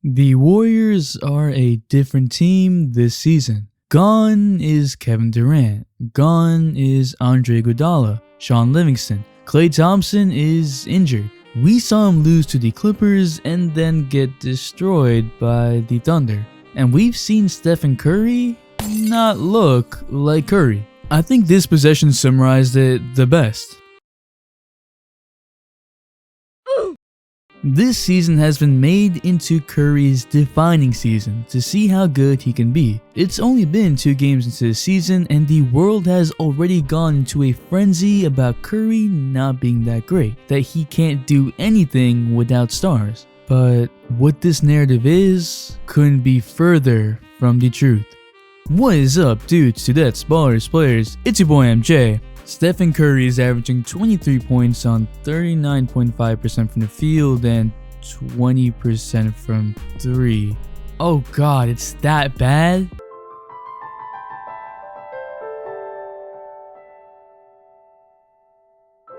The Warriors are a different team this season. Gone is Kevin Durant. Gone is Andre Iguodala, Sean Livingston. Klay Thompson is injured. We saw him lose to the Clippers and then get destroyed by the Thunder. And we've seen Stephen Curry not look like Curry. I think this possession summarized it the best. This season has been made into Curry's defining season to see how good he can be. It's only been 2 games into the season and the world has already gone into a frenzy about Curry not being that great, that he can't do anything without stars. But what this narrative is couldn't be further from the truth. What is up, dudes, dudettes, ballers, players? It's your boy MJ. Stephen Curry is averaging 23 points on 39.5% from the field and 20% from 3. Oh god, it's that bad?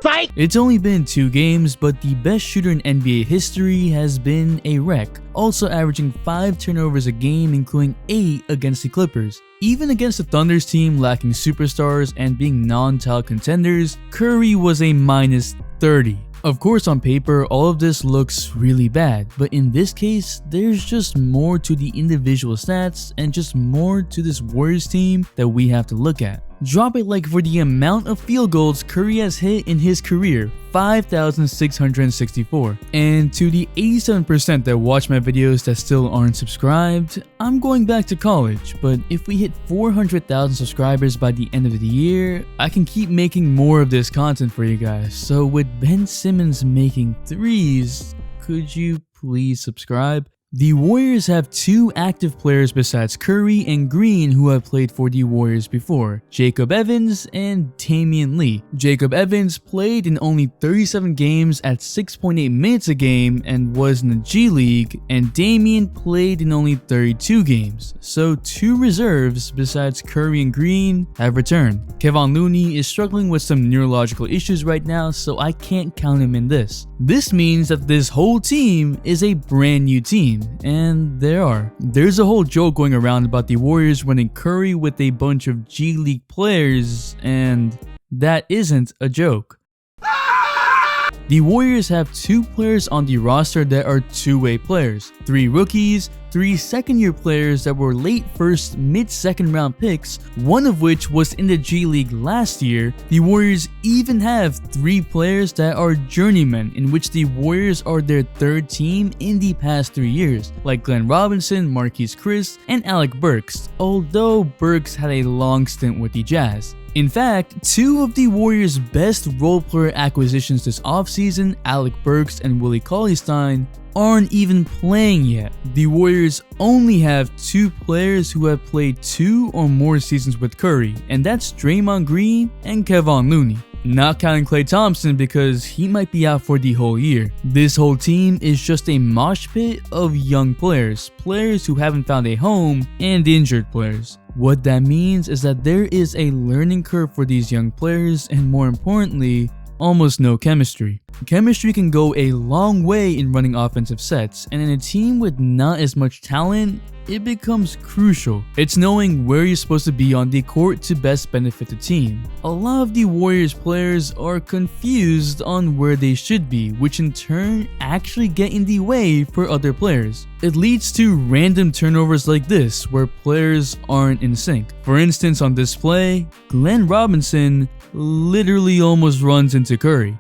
Fight! It's only been 2 games, but the best shooter in NBA history has been a wreck, also averaging 5 turnovers a game, including 8 against the Clippers. Even against the Thunder's team lacking superstars and being non-title contenders, Curry was a minus 30. Of course, on paper, all of this looks really bad, but in this case, there's just more to the individual stats and just more to this Warriors team that we have to look at. Drop a like for the amount of field goals Curry has hit in his career, 5,664. And to the 87% that watch my videos that still aren't subscribed, I'm going back to college, but if we hit 400,000 subscribers by the end of the year, I can keep making more of this content for you guys. So with Ben Simmons making 3s, could you please subscribe? The Warriors have 2 active players besides Curry and Green who have played for the Warriors before, Jacob Evans and Damion Lee. Jacob Evans played in only 37 games at 6.8 minutes a game and was in the G League, and Damion played in only 32 games, so 2 reserves besides Curry and Green have returned. Kevon Looney is struggling with some neurological issues right now, so I can't count him in this. This means that this whole team is a brand new team. And there's a whole joke going around about the Warriors running Curry with a bunch of G League players, and that isn't a joke. The Warriors have 2 players on the roster that are two-way players, 3 rookies, 3 second-year players that were late first, mid-second round picks, one of which was in the G League last year. The Warriors even have 3 players that are journeymen, in which the Warriors are their 3rd team in the past 3 years, like Glenn Robinson, Marquise Chris, and Alec Burks, although Burks had a long stint with the Jazz. In fact, 2 of the Warriors' best role player acquisitions this offseason, Alec Burks and Willie Cauley-Stein, aren't even playing yet. The Warriors only have 2 players who have played 2 or more seasons with Curry, and that's Draymond Green and Kevon Looney. Not counting Klay Thompson because he might be out for the whole year. This whole team is just a mosh pit of young players, players who haven't found a home, and injured players. What that means is that there is a learning curve for these young players, and more importantly, almost no chemistry. Chemistry can go a long way in running offensive sets, and in a team with not as much talent, it becomes crucial. It's knowing where you're supposed to be on the court to best benefit the team. A lot of the Warriors players are confused on where they should be, which in turn actually get in the way for other players. It leads to random turnovers like this, where players aren't in sync. For instance, on this play, Glenn Robinson literally almost runs into Curry,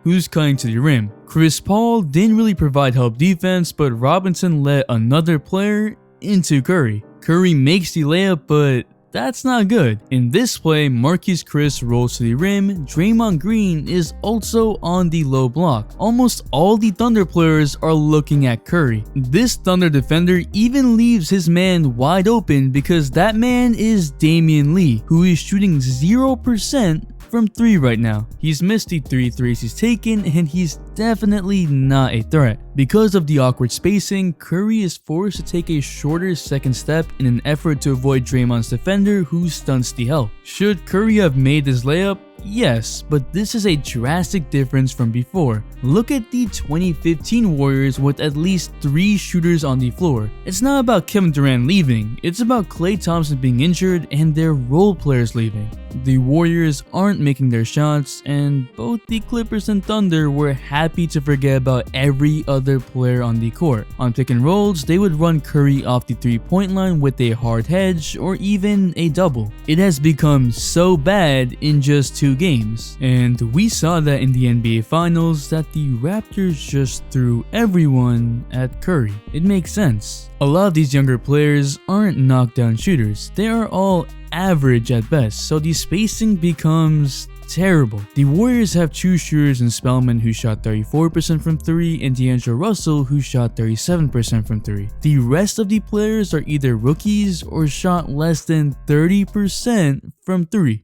who's cutting to the rim. Chris Paul didn't really provide help defense, but Robinson let another player into Curry. Curry makes the layup, but that's not good. In this play, Marquise Chris rolls to the rim. Draymond Green is also on the low block. Almost all the Thunder players are looking at Curry. This Thunder defender even leaves his man wide open because that man is Damion Lee, who is shooting 0% from 3 right now. He's missed the 3 threes he's taken, and he's definitely not a threat. Because of the awkward spacing, Curry is forced to take a shorter second step in an effort to avoid Draymond's defender, who stunts the help. Should Curry have made this layup, Yes, but this is a drastic difference from before. Look at the 2015 Warriors with at least 3 shooters on the floor. It's not about Kevin Durant leaving, it's about Klay Thompson being injured and their role players leaving. The Warriors aren't making their shots, and both the Clippers and Thunder were happy to forget about every other player on the court. On pick and rolls, they would run Curry off the 3-point line with a hard hedge or even a double. It has become so bad in just 2 games, and we saw that in the NBA Finals that the Raptors just threw everyone at Curry. It makes sense. A lot of these younger players aren't knockdown shooters, they are all average at best, so the spacing becomes terrible. The Warriors have 2 shooters in Spellman who shot 34% from 3 and D'Angelo Russell who shot 37% from 3. The rest of the players are either rookies or shot less than 30% from 3.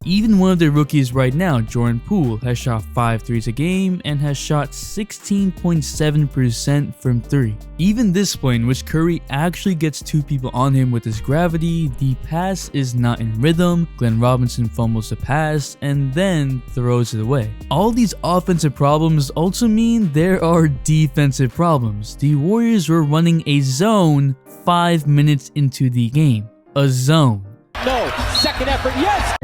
Even one of their rookies right now, Jordan Poole, has shot 5 threes a game and has shot 16.7% from 3. Even this play in which Curry actually gets 2 people on him with his gravity, the pass is not in rhythm, Glenn Robinson fumbles the pass and then throws it away. All these offensive problems also mean there are defensive problems. The Warriors were running a zone 5 minutes into the game. A zone. No, second effort, yes!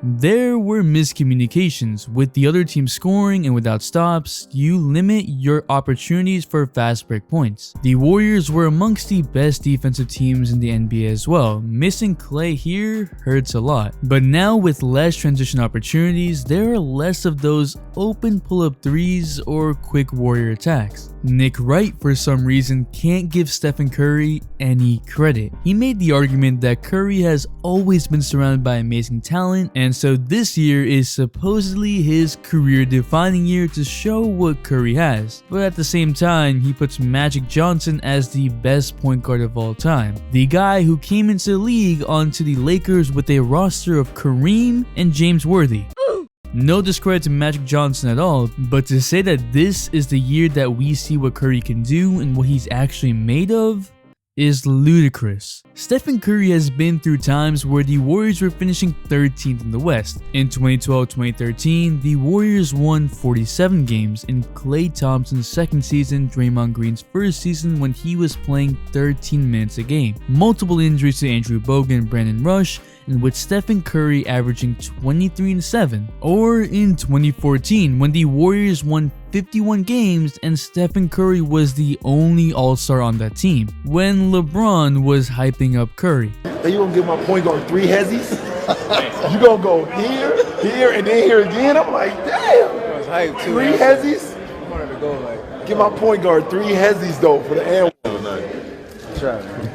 There were miscommunications. With the other team scoring and without stops, you limit your opportunities for fast break points. The Warriors were amongst the best defensive teams in the NBA as well. Missing Klay here hurts a lot. But now with less transition opportunities, there are less of those open pull-up threes or quick Warrior attacks. Nick Wright, for some reason, can't give Stephen Curry any credit. He made the argument that Curry has always been surrounded by amazing talent, and so this year is supposedly his career-defining year to show what Curry has. But at the same time, he puts Magic Johnson as the best point guard of all time. The guy who came into the league onto the Lakers with a roster of Kareem and James Worthy. No discredit to Magic Johnson at all, but to say that this is the year that we see what Curry can do and what he's actually made of is ludicrous. Stephen Curry has been through times where the Warriors were finishing 13th in the West. In 2012-2013, the Warriors won 47 games in Klay Thompson's second season, Draymond Green's first season when he was playing 13 minutes a game. Multiple injuries to Andrew Bogut and Brandon Rush, and with Stephen Curry averaging 23-7. Or in 2014, when the Warriors won 51 games and Stephen Curry was the only all-star on that team, when LeBron was hyping up Curry. Hey, you gonna give my point guard 3 hezzies? You gonna go here, here, and then here again? I'm like, damn. It was hype too. 3 hezzies? I wanted to go like. Give my point guard 3 hezzies though for the and. Try, man.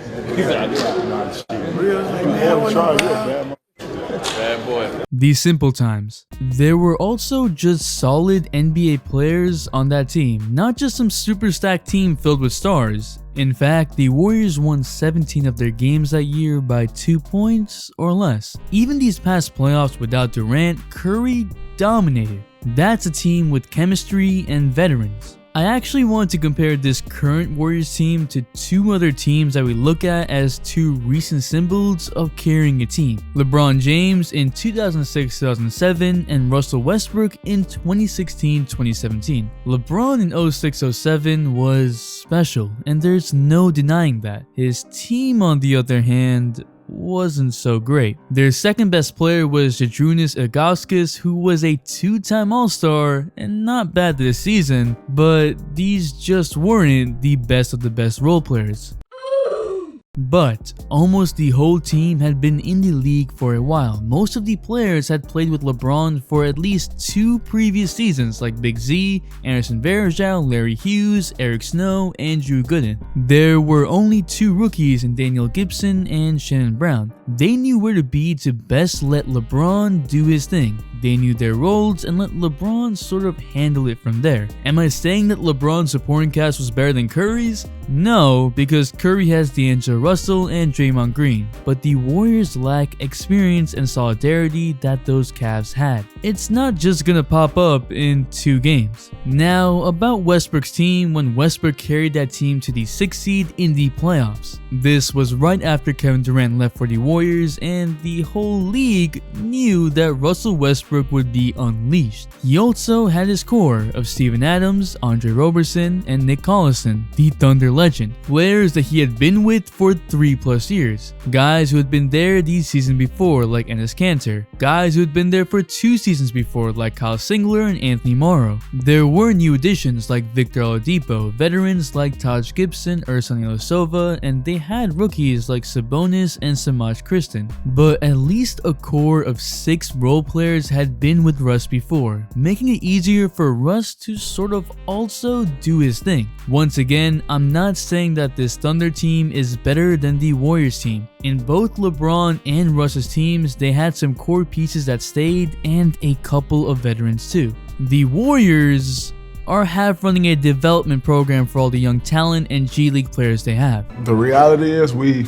Bad boy. The simple times. There were also just solid NBA players on that team, not just some super stacked team filled with stars. In fact, the Warriors won 17 of their games that year by 2 points or less. Even these past playoffs without Durant, Curry dominated. That's a team with chemistry and veterans. I actually want to compare this current Warriors team to 2 other teams that we look at as 2 recent symbols of carrying a team. LeBron James in 2006-2007 and Russell Westbrook in 2016-2017. LeBron in 06-07 was special, and there's no denying that. His team, on the other hand, wasn't so great. Their second best player was Zydrunas Ilgauskas, who was a 2-time All-Star and not bad this season, but these just weren't the best of the best role players. But almost the whole team had been in the league for a while. Most of the players had played with LeBron for at least 2 previous seasons, like Big Z, Anderson Varejao, Larry Hughes, Eric Snow, and Drew Gooden. There were only 2 rookies in Daniel Gibson and Shannon Brown. They knew where to be to best let LeBron do his thing. They knew their roles and let LeBron sort of handle it from there. Am I saying that LeBron's supporting cast was better than Curry's? No, because Curry has D'Angelo Russell and Draymond Green, but the Warriors lack experience and solidarity that those Cavs had. it's not just gonna pop up in 2 games. Now, about Westbrook's team when Westbrook carried that team to the 6th seed in the playoffs. This was right after Kevin Durant left for the Warriors, and the whole league knew that Russell Westbrook would be unleashed. He also had his core of Steven Adams, Andre Roberson, and Nick Collison, the Thunder legend, players that he had been with for 3+ years. Guys who had been there the season before like Enes Kanter, guys who had been there for 2 seasons before like Kyle Singler and Anthony Morrow. There were new additions like Victor Oladipo, veterans like Taj Gibson, Ersan Ilyasova, and they had rookies like Sabonis and Samaj Kristen. But at least a core of 6 role players had been with Russ before, making it easier for Russ to sort of also do his thing. Once again, I'm not saying that this Thunder team is better than the Warriors team. In both LeBron and Russ's teams, they had some core pieces that stayed and a couple of veterans too. The Warriors are half running a development program for all the young talent and G League players they have. The reality is we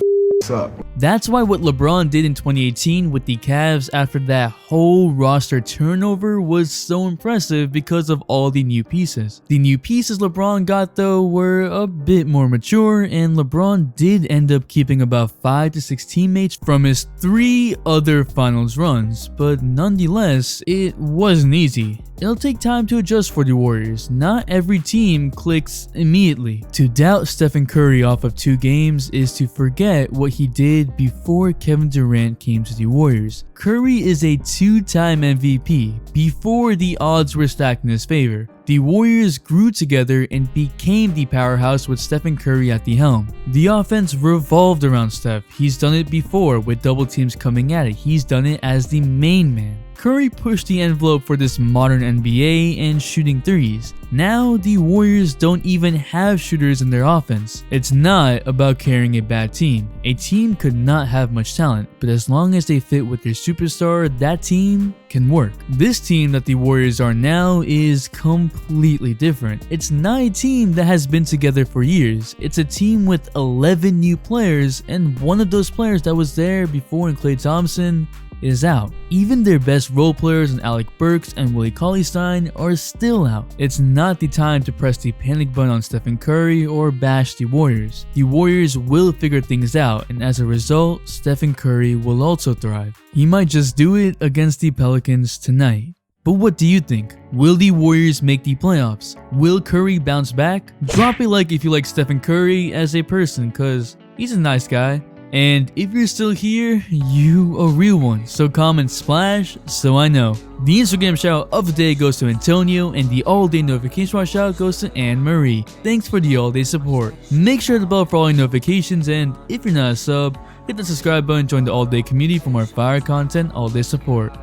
up. That's why what LeBron did in 2018 with the Cavs after that whole roster turnover was so impressive because of all the new pieces. The new pieces LeBron got though were a bit more mature, and LeBron did end up keeping about 5 to 6 teammates from his 3 other finals runs, but nonetheless, it wasn't easy. It'll take time to adjust for the Warriors. Not every team clicks immediately. To doubt Stephen Curry off of 2 games is to forget what he did before Kevin Durant came to the Warriors. Curry is a 2-time MVP before the odds were stacked in his favor. The Warriors grew together and became the powerhouse with Stephen Curry at the helm. The offense revolved around Steph. He's done it before with double teams coming at it. He's done it as the main man. Curry pushed the envelope for this modern NBA and shooting threes. Now the Warriors don't even have shooters in their offense. It's not about carrying a bad team. A team could not have much talent, but as long as they fit with their superstar, that team can work. This team that the Warriors are now is completely different. It's not a team that has been together for years. It's a team with 11 new players, and one of those players that was there before in Klay Thompson is out. Even their best role players in Alec Burks and Willie Cauley-Stein are still out. It's not the time to press the panic button on Stephen Curry or bash the Warriors. The Warriors will figure things out, and as a result, Stephen Curry will also thrive. He might just do it against the Pelicans tonight. But what do you think? Will the Warriors make the playoffs? Will Curry bounce back? Drop a like if you like Stephen Curry as a person, cause he's a nice guy. And if you're still here, you a real one, so comment splash so I know. The Instagram shout of the day goes to Antonio, and the all-day notification shout goes to Anne Marie. Thanks for the all-day support. Make sure to bell for all your notifications, and if you're not a sub, hit the subscribe button, join the all-day community for more fire content, all-day support.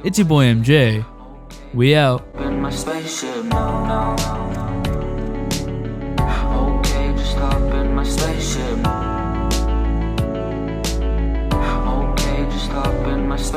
It's your boy MJ. We out.